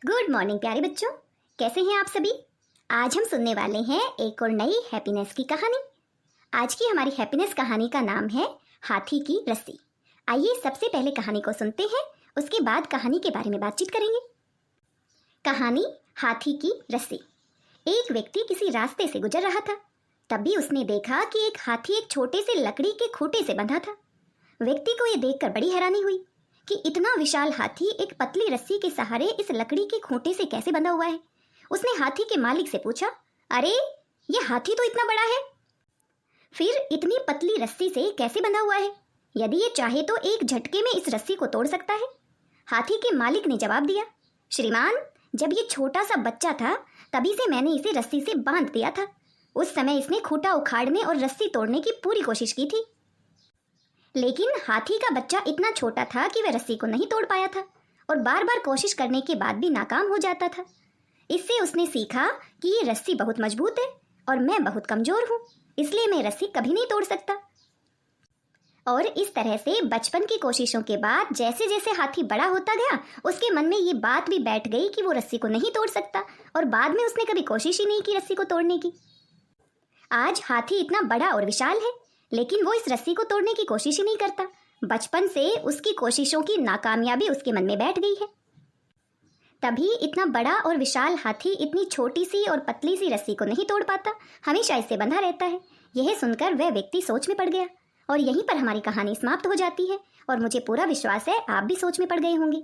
Good morning प्यारे बच्चों, कैसे हैं आप सभी। आज हम सुनने वाले हैं एक और नई हैप्पीनेस की कहानी। आज की हमारी हैप्पीनेस कहानी का नाम है हाथी की रस्सी। आइए सबसे पहले कहानी को सुनते हैं, उसके बाद कहानी के बारे में बातचीत करेंगे। कहानी हाथी की रस्सी। एक व्यक्ति किसी रास्ते से गुजर रहा था, तभी उसने देखा कि एक हाथी एक छोटे से लकड़ी के खूंटे से बंधा था। व्यक्ति को यह देखकर बड़ी हैरानी हुई कि इतना विशाल हाथी एक पतली रस्सी के सहारे इस लकड़ी के खूंटे से कैसे बंधा हुआ है। उसने हाथी के मालिक से पूछा, अरे ये हाथी तो इतना बड़ा है, फिर इतनी पतली रस्सी से कैसे बंधा हुआ है? यदि ये चाहे तो एक झटके में इस रस्सी को तोड़ सकता है। हाथी के मालिक ने जवाब दिया, श्रीमान, जब ये छोटा सा बच्चा था तभी से मैंने इसे रस्सी से बांध दिया था। उस समय इसने खूंटा उखाड़ने और रस्सी तोड़ने की पूरी कोशिश की थी, लेकिन हाथी का बच्चा इतना छोटा था कि वह रस्सी को नहीं तोड़ पाया था और बार बार कोशिश करने के बाद भी नाकाम हो जाता था। इससे उसने सीखा कि ये रस्सी बहुत मजबूत है और मैं बहुत कमजोर हूँ, इसलिए मैं रस्सी कभी नहीं तोड़ सकता। और इस तरह से बचपन की कोशिशों के बाद जैसे जैसे हाथी बड़ा होता गया, उसके मन में ये बात भी बैठ गई कि वो रस्सी को नहीं तोड़ सकता और बाद में उसने कभी कोशिश ही नहीं की रस्सी को तोड़ने की। आज हाथी इतना बड़ा और विशाल है, लेकिन वो इस रस्सी को तोड़ने की कोशिश ही नहीं करता। बचपन से उसकी कोशिशों की नाकामयाबी उसके मन में बैठ गई है। तभी इतना बड़ा और विशाल हाथी इतनी छोटी सी और पतली सी रस्सी को नहीं तोड़ पाता, हमेशा इससे बंधा रहता है। यह सुनकर वह व्यक्ति सोच में पड़ गया और यहीं पर हमारी कहानी समाप्त हो जाती है और मुझे पूरा विश्वास है आप भी सोच में पड़ गए होंगे।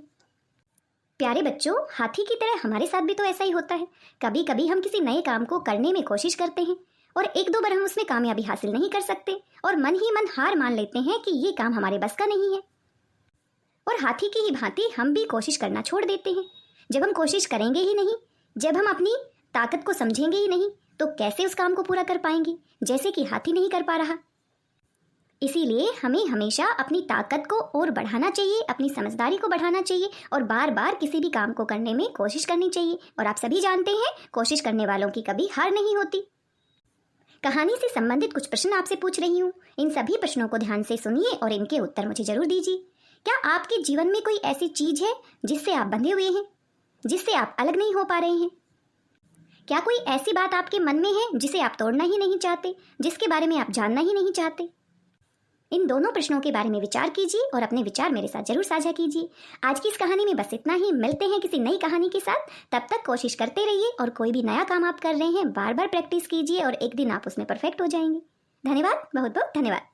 प्यारे बच्चों, हाथी की तरह हमारे साथ भी तो ऐसा ही होता है। कभी कभी हम किसी नए काम को करने में कोशिश करते हैं और एक दो बार हम उसमें कामयाबी हासिल नहीं कर सकते और मन ही मन हार मान लेते हैं कि ये काम हमारे बस का नहीं है। और हाथी की ही भांति हम भी कोशिश करना छोड़ देते हैं। जब हम कोशिश करेंगे ही नहीं, जब हम अपनी ताकत को समझेंगे ही नहीं, तो कैसे उस काम को पूरा कर पाएंगे, जैसे कि हाथी नहीं कर पा रहा। इसीलिए हमें हमेशा अपनी ताकत को और बढ़ाना चाहिए, अपनी समझदारी को बढ़ाना चाहिए और बार बार किसी भी काम को करने में कोशिश करनी चाहिए। और आप सभी जानते हैं, कोशिश करने वालों की कभी हार नहीं होती। कहानी से संबंधित कुछ प्रश्न आपसे पूछ रही हूँ। इन सभी प्रश्नों को ध्यान से सुनिए और इनके उत्तर मुझे जरूर दीजिए। क्या आपके जीवन में कोई ऐसी चीज है जिससे आप बंधे हुए हैं, जिससे आप अलग नहीं हो पा रहे हैं? क्या कोई ऐसी बात आपके मन में है जिसे आप तोड़ना ही नहीं चाहते, जिसके बारे में आप जानना ही नहीं चाहते? इन दोनों प्रश्नों के बारे में विचार कीजिए और अपने विचार मेरे साथ जरूर साझा कीजिए। आज की इस कहानी में बस इतना ही। मिलते हैं किसी नई कहानी के साथ। तब तक कोशिश करते रहिए और कोई भी नया काम आप कर रहे हैं बार बार प्रैक्टिस कीजिए और एक दिन आप उसमें परफेक्ट हो जाएंगे। धन्यवाद, बहुत बहुत धन्यवाद।